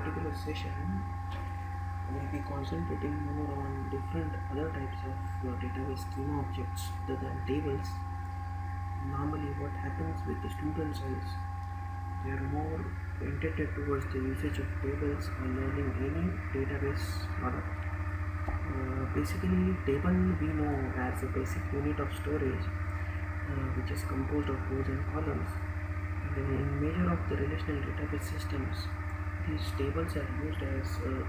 particular session, we'll be concentrating more on different other types of database schema objects other than tables. Normally, what happens with the students is they are more intended towards the usage of tables or learning any database product. Basically, table we know as a basic unit of storage, which is composed of rows and columns. In major of the relational database systems, these tables are used as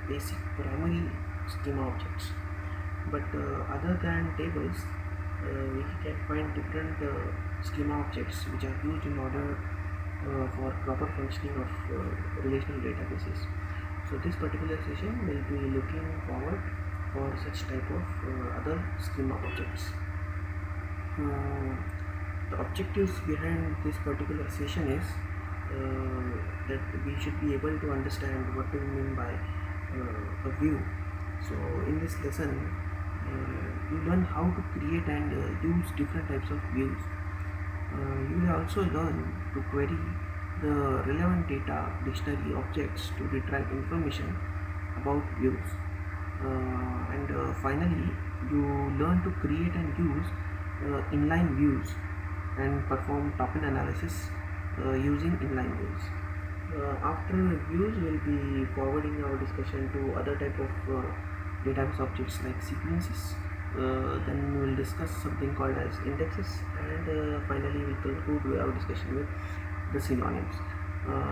basic primary schema objects. But other than tables, we can find different schema objects which are used in order for proper functioning of relational databases. So this particular session will be looking forward for such type of other schema objects. The objectives behind this particular session is that we should be able to understand what do we mean by a view. So in this lesson, you learn how to create and use different types of views. You will also learn to query the relevant data dictionary objects to retrieve information about views. Finally, you learn to create and use inline views and perform token analysis using inline views. After views, we will be forwarding our discussion to other type of database objects like sequences. Then we will discuss something called as indexes, and finally we conclude our discussion with the synonyms.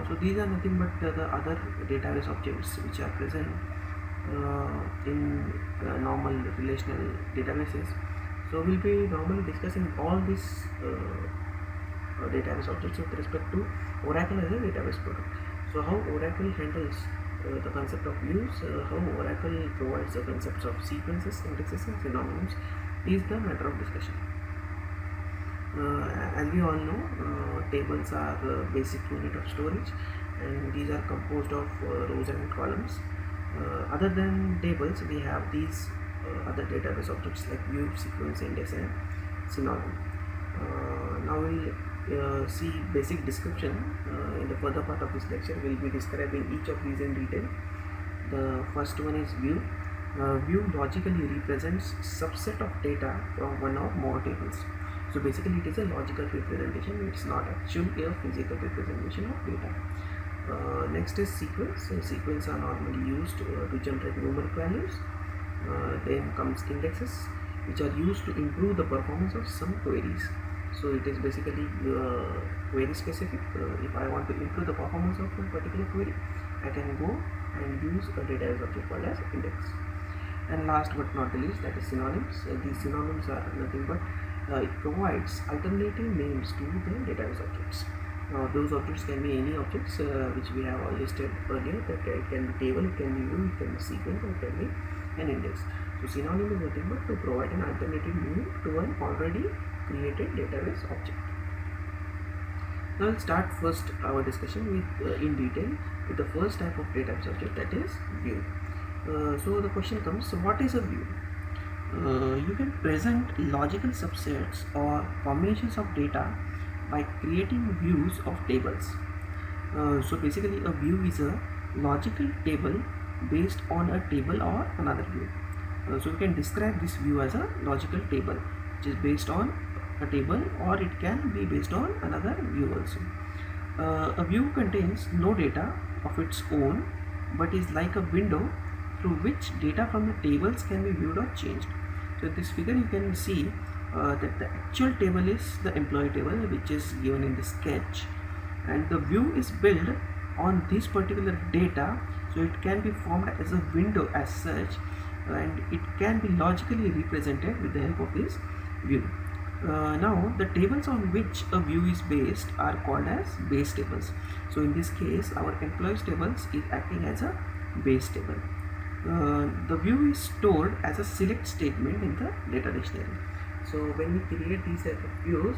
So these are nothing but the other database objects which are present in normal relational databases. So we'll be normally discussing all these database objects with respect to Oracle as a database product. So how Oracle handles the concept of views, how Oracle provides the concepts of sequences, indexes and synonyms is the matter of discussion. As we all know, tables are basic unit of storage, and these are composed of rows and columns. Other than tables, we have these other database objects like view, sequence, index and synonym. Now we'll see basic description. In the further part of this lecture, we'll be describing each of these in detail. The first one is view. View logically represents subset of data from one or more tables. So basically it is a logical representation, it's not actually a physical representation of data. Next is sequence. Sequence are normally used to generate numeric values. Then comes indexes, which are used to improve the performance of some queries. So it is basically query specific. If I want to improve the performance of a particular query, I can go and use a database object called as index. And last but not the least, that is synonyms. These synonyms are nothing but it provides alternative names to the database objects. Those objects can be any objects which we have listed earlier, that it can be table, it can be view, it can be sequence, or it can be an index. So synonym is nothing but to provide an alternative name to an already created database object. Now let's start first our discussion with in detail with the first type of database object, that is view. So the question comes, so what is a view? You can present logical subsets or combinations of data by creating views of tables. So basically a view is a logical table based on a table or another view. So we can describe this view as a logical table which is based on a table, or it can be based on another view also. A view contains no data of its own but is like a window through which data from the tables can be viewed or changed. So in this figure you can see that the actual table is the employee table, which is given in the sketch, and the view is built on this particular data, so it can be formed as a window as such, and it can be logically represented with the help of this view. Now the tables on which a view is based are called as base tables. So in this case our employees tables is acting as a base table. The view is stored as a select statement in the data dictionary. So when we create these type of views,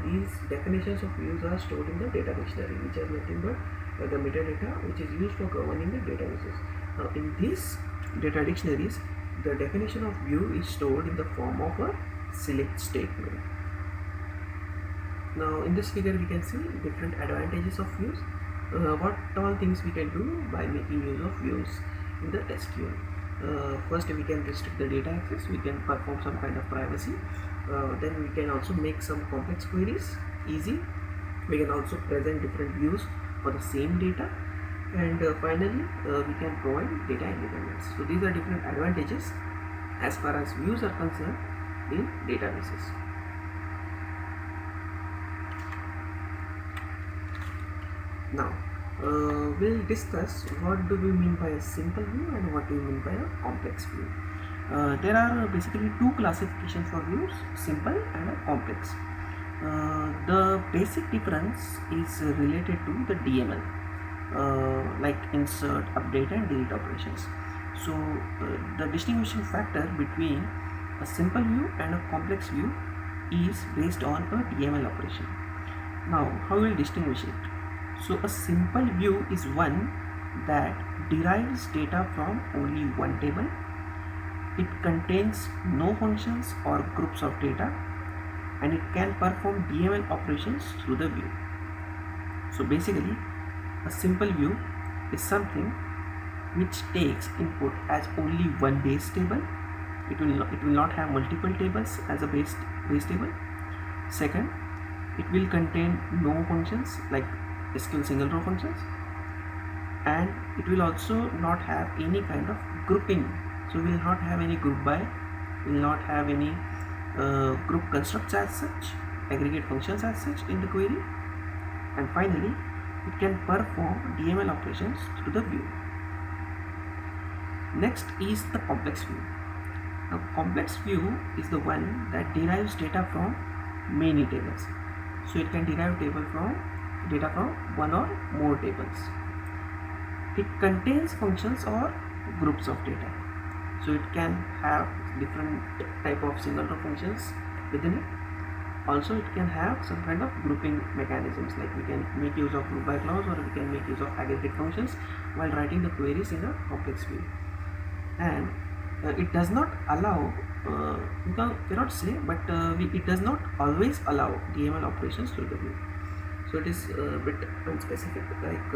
these definitions of views are stored in the data dictionary, which are nothing but the metadata which is used for governing the databases. Now in these data dictionaries, the definition of view is stored in the form of a select statement. Now in this figure we can see different advantages of views. What all things we can do by making use of views in the SQL? First, we can restrict the data access, we can perform some kind of privacy, then we can also make some complex queries easy, we can also present different views for the same data, and finally we can provide data independence. So these are different advantages as far as views are concerned in databases. Now we'll discuss what do we mean by a simple view and what do we mean by a complex view. There are basically two classifications for views, simple and a complex. The basic difference is related to the DML, like insert, update and delete operations. So the distinguishing factor between a simple view and a complex view is based on a DML operation. Now how will distinguish it? So a simple view is one that derives data from only one table. It contains no functions or groups of data, and it can perform DML operations through the view. So basically, a simple view is something which takes input as only one base table. It will not have multiple tables as a base table. Second, it will contain no functions like SQL single row functions, and it will also not have any kind of grouping. So we will not have any group by, we will not have any group constructs as such, aggregate functions as such in the query, and finally it can perform DML operations through the view. Next is the complex view. Now complex view is the one that derives data from many tables. So it can derive data from one or more tables. It contains functions or groups of data. So it can have different type of single row functions within it. Also it can have some kind of grouping mechanisms, like we can make use of group by clause, or we can make use of aggregate functions while writing the queries in a complex view. And it does not allow, you cannot say, but it does not always allow DML operations through the view. So it is a bit unspecific, like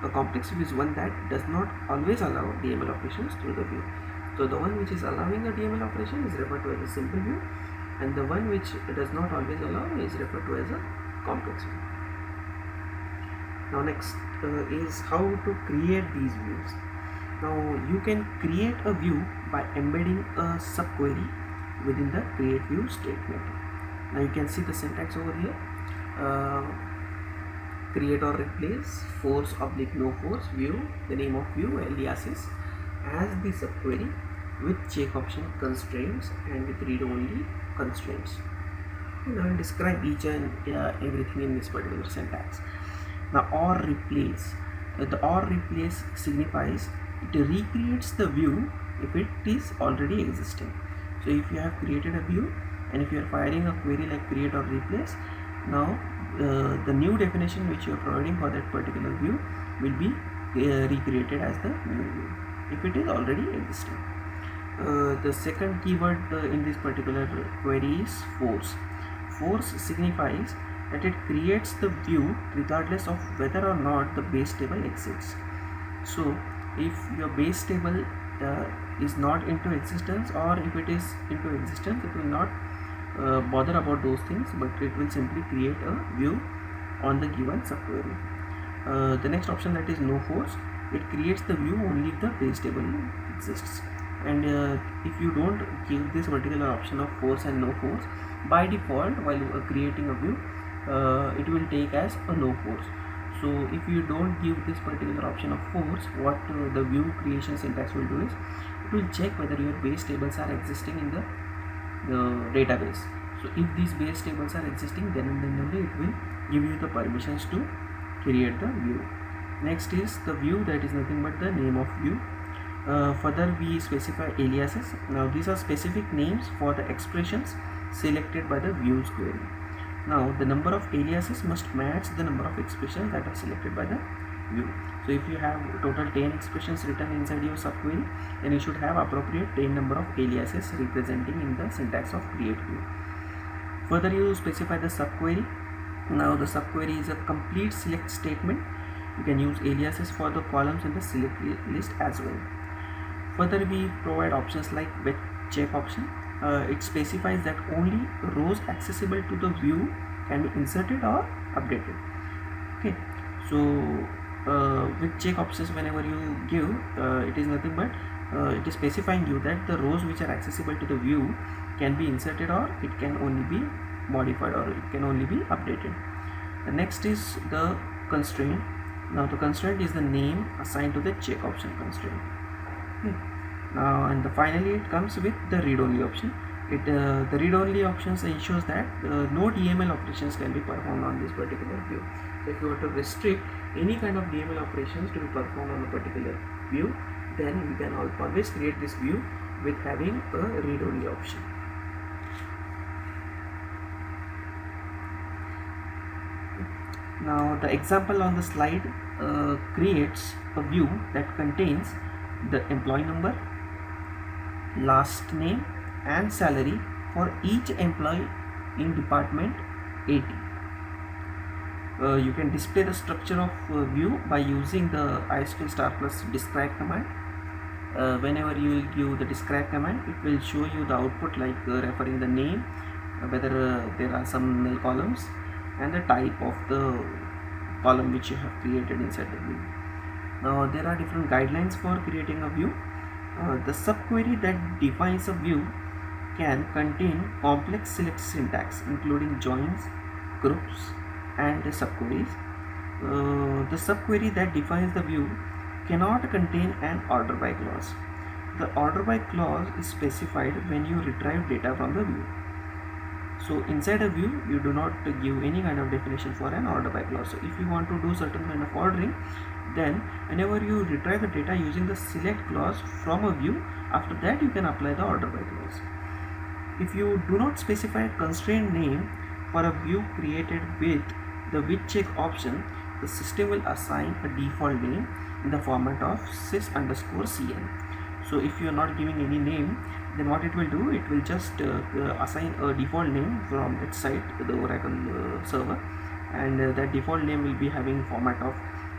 a complex view is one that does not always allow DML operations through the view. So the one which is allowing a DML operation is referred to as a simple view, and the one which does not always allow is referred to as a complex view. Now next is how to create these views. Now you can create a view by embedding a subquery within the create view statement. Now you can see the syntax over here. Create or replace force oblique no force view, the name of view aliases as the subquery with check option constraints and with read only constraints. And I will describe each and everything in this particular syntax. Now or replace, the or replace signifies it recreates the view if it is already existing. So if you have created a view and if you are firing a query like create or replace, now the new definition which you are providing for that particular view will be recreated as the new view if it is already existing. The second keyword in this particular query is force. Force signifies that it creates the view regardless of whether or not the base table exists. So if your base table is not into existence, or if it is into existence, it will not bother about those things, but it will simply create a view on the given subquery. The next option, that is no force, it creates the view only if the base table exists. And if you don't give this particular option of force and no force, by default while creating a view it will take as a no force. So if you don't give this particular option of force, what the view creation syntax will do is it will check whether your base tables are existing in the database. So if these base tables are existing, then only it will give you the permissions to create the view. Next is the view, that is nothing but the name of view. Further we specify aliases. Now these are specific names for the expressions selected by the views query. Now the number of aliases must match the number of expressions that are selected by the view. So if you have total 10 expressions written inside your subquery, then you should have appropriate 10 number of aliases representing in the syntax of create view. Further you specify the subquery. Now the subquery is a complete select statement You can use aliases for the columns in the select list as well. Further, we provide options like with check option. It specifies that only rows accessible to the view can be inserted or updated. Okay, so with check options, whenever you give, it is nothing but it is specifying you that the rows which are accessible to the view can be inserted or it can only be modified or it can only be updated. The next is the constraint. Now the constraint is the name assigned to the check option constraint. Okay. Now and finally it comes with the read-only option. The read-only options ensures that no DML operations can be performed on this particular view. So if you want to restrict any kind of DML operations to be performed on a particular view, then we can always create this view with having a read-only option. Now the example on the slide creates a view that contains the employee number, last name and salary for each employee in department 80. You can display the structure of view by using the ISQL star plus describe command. Whenever you will give the describe command, it will show you the output like referring the name, whether there are some null columns and the type of the column which you have created inside the view. Now there are different guidelines for creating a view. The subquery that defines a view can contain complex select syntax including joins, groups and subqueries. The subquery that defines the view cannot contain an order by clause. The order by clause is specified when you retrieve data from the view. So inside a view you do not give any kind of definition for an order by clause. So if you want to do certain kind of ordering, then whenever you retrieve the data using the select clause from a view, after that you can apply the order by clause. If you do not specify a constraint name for a view created with the with check option, the system will assign a default name in the format of sys_cn. So if you are not giving any name, then what it will do, it will just assign a default name from its site, the Oracle server, and that default name will be having format of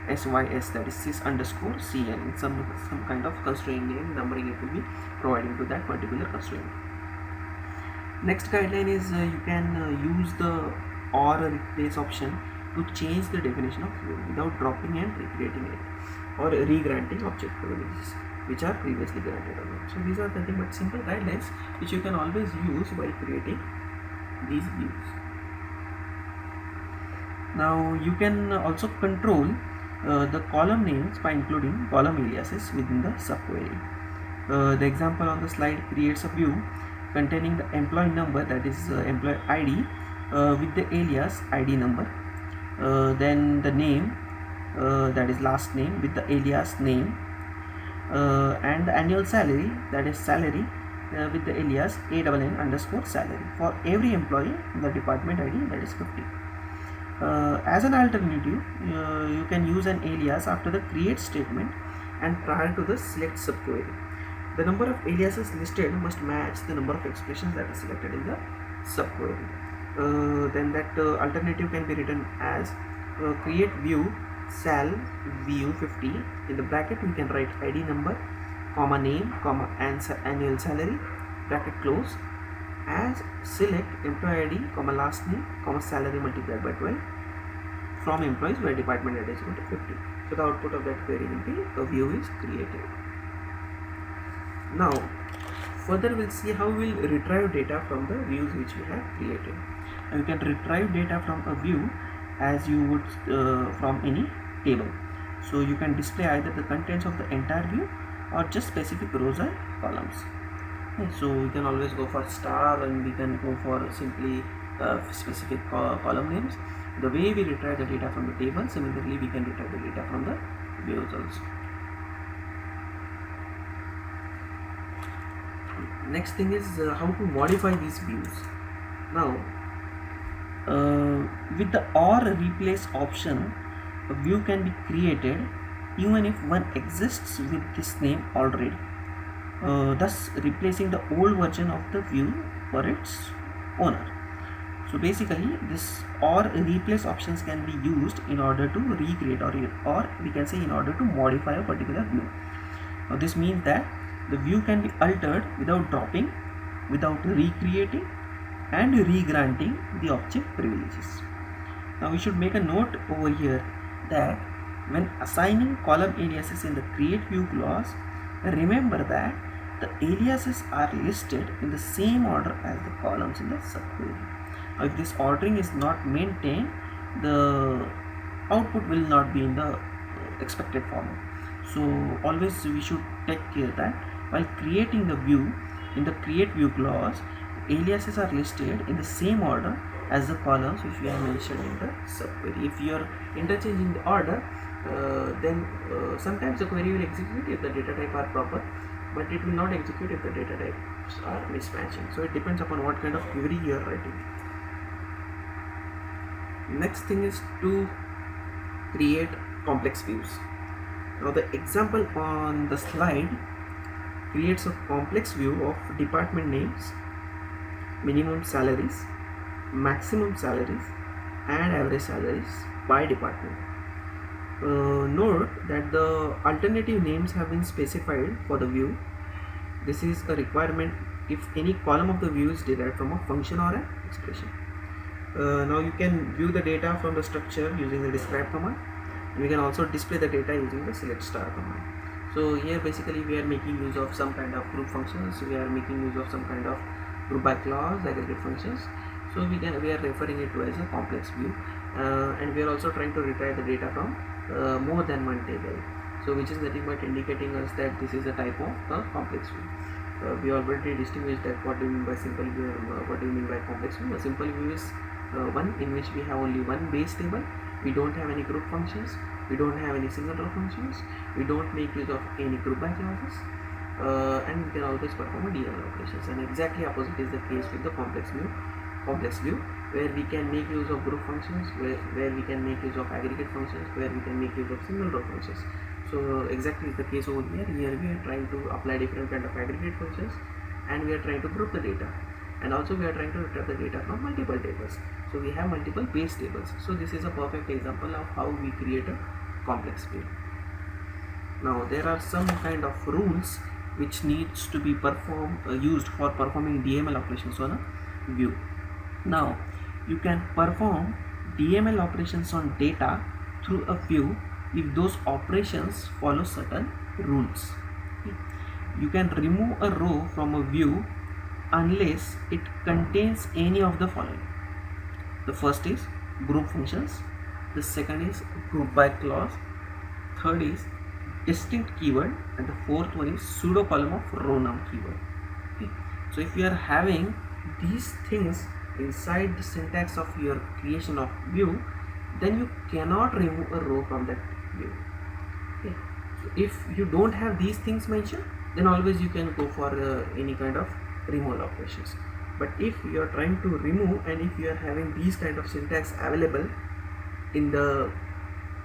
sys, that is sys_cn, some kind of constraint name numbering it will be providing to that particular constraint. Next guideline is you can use the or replace option to change the definition of view without dropping and recreating it or re-granting object privileges which are previously granted or not. So these are nothing but simple guidelines which you can always use while creating these views. Now you can also control the column names by including column aliases within the subquery. The example on the slide creates a view containing the employee number, that is employee ID, with the alias ID number, then the name, that is last name with the alias name, and the annual salary, that is salary, with the alias ANN_salary for every employee in the department ID, that is 50. As an alternative, you can use an alias after the create statement and prior to the select subquery. The number of aliases listed must match the number of expressions that are selected in the subquery. Then that alternative can be written as create view sal view 50, in the bracket we can write ID number, comma name, comma annual salary, bracket close, as select employee ID, comma last name, comma salary multiplied by 12 from employees where department ID is equal to 50. So the output of that query will be a view is created. Now further we'll see how we'll retrieve data from the views which we have created. And you can retrieve data from a view as you would from any table. So you can display either the contents of the entire view or just specific rows or columns. Okay, so we can always go for star and we can go for simply specific column names. The way we retrieve the data from the table, similarly we can retrieve the data from the views also. Next thing is how to modify these views. Now with the or replace option, a view can be created even if one exists with this name already, thus replacing the old version of the view for its owner. So basically this or replace options can be used in order to recreate or we can say in order to modify a particular view. Now this means that the view can be altered without dropping, without recreating and re-granting the object privileges. Now we should make a note over here that when assigning column aliases in the create view clause, remember that the aliases are listed in the same order as the columns in the subquery. Now if this ordering is not maintained, the output will not be in the expected format. So always we should take care that while creating the view in the create view clause, aliases are listed in the same order as the columns which we have mentioned in the subquery. If you are interchanging the order, then sometimes the query will execute if the data type are proper, but it will not execute if the data types are mismatching. So it depends upon what kind of query you are writing. Next thing is to create complex views. Now the example on the slide creates a complex view of department names, minimum salaries, maximum salaries and average salaries by department. Note that the alternative names have been specified for the view. This is a requirement if any column of the view is derived from a function or an expression. Now you can view the data from the structure using the describe command. We can also display the data using the select star command. So here basically we are making use of some kind of group functions. We are making use of some kind of group by clause, aggregate functions. So we are referring it to as a complex view, and we are also trying to retrieve the data from more than one table. So which is nothing but indicating us that this is a type of a complex view. We already distinguished that what do you mean by simple view and what do you mean by complex view. A simple view is one in which we have only one base table. We don't have any group functions, we don't have any single row functions, we don't make use of any group by clauses, and we can always perform a DML operations. And exactly opposite is the case with the complex view where we can make use of group functions, where we can make use of aggregate functions, where we can make use of single row functions. So exactly is the case over here. Here we are trying to apply different kind of aggregate functions, and we are trying to group the data, and also we are trying to retrieve the data from multiple tables. So we have multiple base tables. So this is a perfect example of how we create a complex view. Now there are some kind of rules which needs to be used for performing DML operations on a view. Now you can perform DML operations on data through a view if those operations follow certain rules. You can remove a row from a view unless it contains any of the following. The first is group functions, the second is group by clause, third is distinct keyword, and the fourth one is pseudo column of row num keyword. Okay. So if you are having these things inside the syntax of your creation of view, then you cannot remove a row from that view. Okay. So if you don't have these things mentioned, then always you can go for any kind of removal operations. But if you are trying to remove, and if you are having these kind of syntax available in the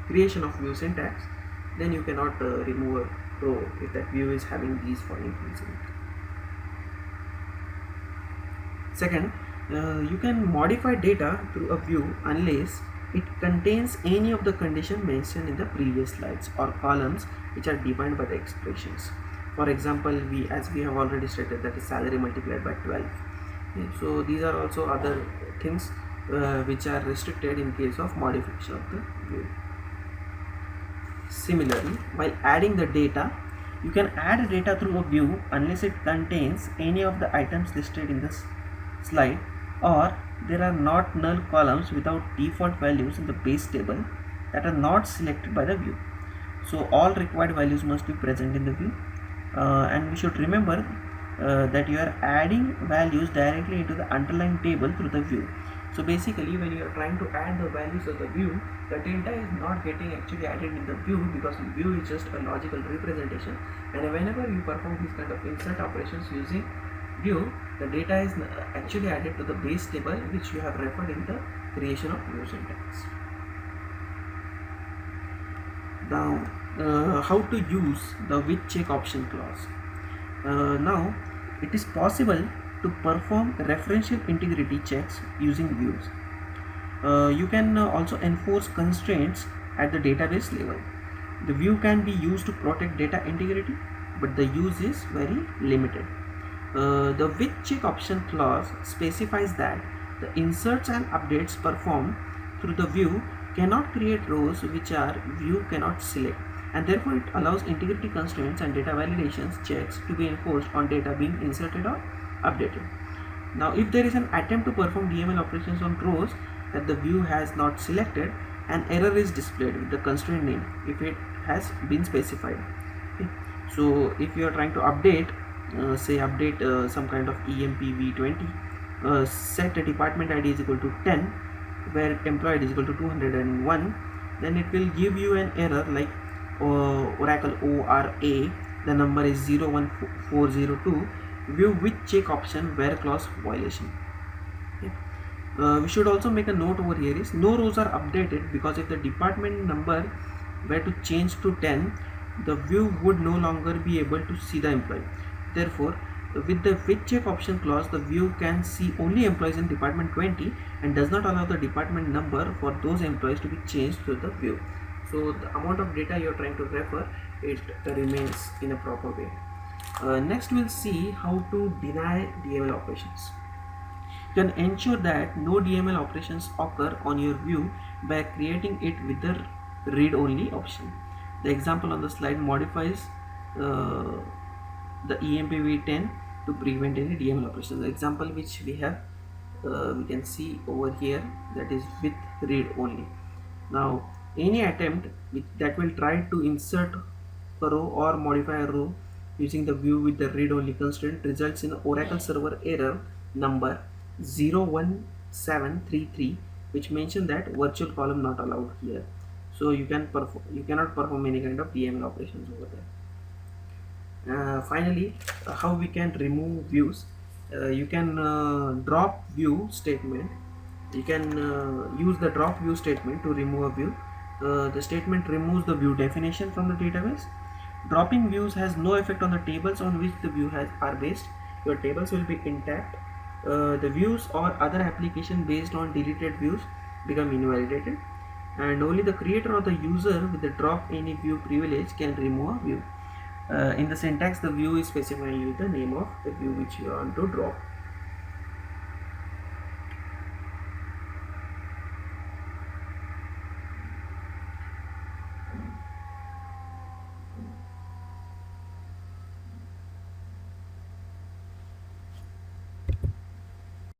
creation of view syntax, then you cannot remove a row if that view is having these following things in it. Second, you can modify data through a view unless it contains any of the condition mentioned in the previous slides or columns which are defined by the expressions. For example, as we have already stated, that is salary multiplied by 12. Okay, so these are also other things which are restricted in case of modification of the view. Similarly, while adding the data, you can add data through a view unless it contains any of the items listed in this slide, or there are not null columns without default values in the base table that are not selected by the view. So all required values must be present in the view, and we should remember that you are adding values directly into the underlying table through the view. So basically, when you are trying to add the values of the view, the data is not getting actually added in the view, because the view is just a logical representation, and whenever you perform these kind of insert operations using view, the data is actually added to the base table which you have referred in the creation of view syntax. Now how to use the with check option clause. Now it is possible to perform referential integrity checks using views. You can also enforce constraints at the database level. The view can be used to protect data integrity, but the use is very limited. The with check option clause specifies that the inserts and updates performed through the view cannot create rows which our view cannot select, and therefore it allows integrity constraints and data validations checks to be enforced on data being inserted or updated. Now, if there is an attempt to perform DML operations on rows that the view has not selected, an error is displayed with the constraint name if it has been specified. Okay. So, if you are trying to update, say update some kind of EMP v20, set a department ID is equal to 10, where employee ID is equal to 201, then it will give you an error like Oracle ORA, the number is 01402, view with check option where clause violation. Okay. We should also make a note over here is no rows are updated, because if the department number were to change to 10, the view would no longer be able to see the employee. Therefore, with the with check option clause, the view can see only employees in department 20 and does not allow the department number for those employees to be changed to the view. So the amount of data you are trying to refer, it remains in a proper way. Next we'll see how to deny DML operations. You can ensure that no DML operations occur on your view by creating it with the read only option. The example on the slide modifies the EMPv10 to prevent any DML operations. The example which we have, we can see over here, that is with read only. Now any attempt that will try to insert a row or modify a row using the view with the read only constraint results in Oracle server error number 01733, which mentions that virtual column not allowed here. So you cannot perform any kind of DML operations over there. Finally, how we can remove views. You can drop view statement. You can use the drop view statement to remove a view. The statement removes the view definition from the database. Dropping views has no effect on the tables on which the view are based. Your tables will be intact. The views or other application based on deleted views become invalidated, and only the creator or the user with the drop any view privilege can remove a view. In the syntax, the view is specifying you the name of the view which you want to drop.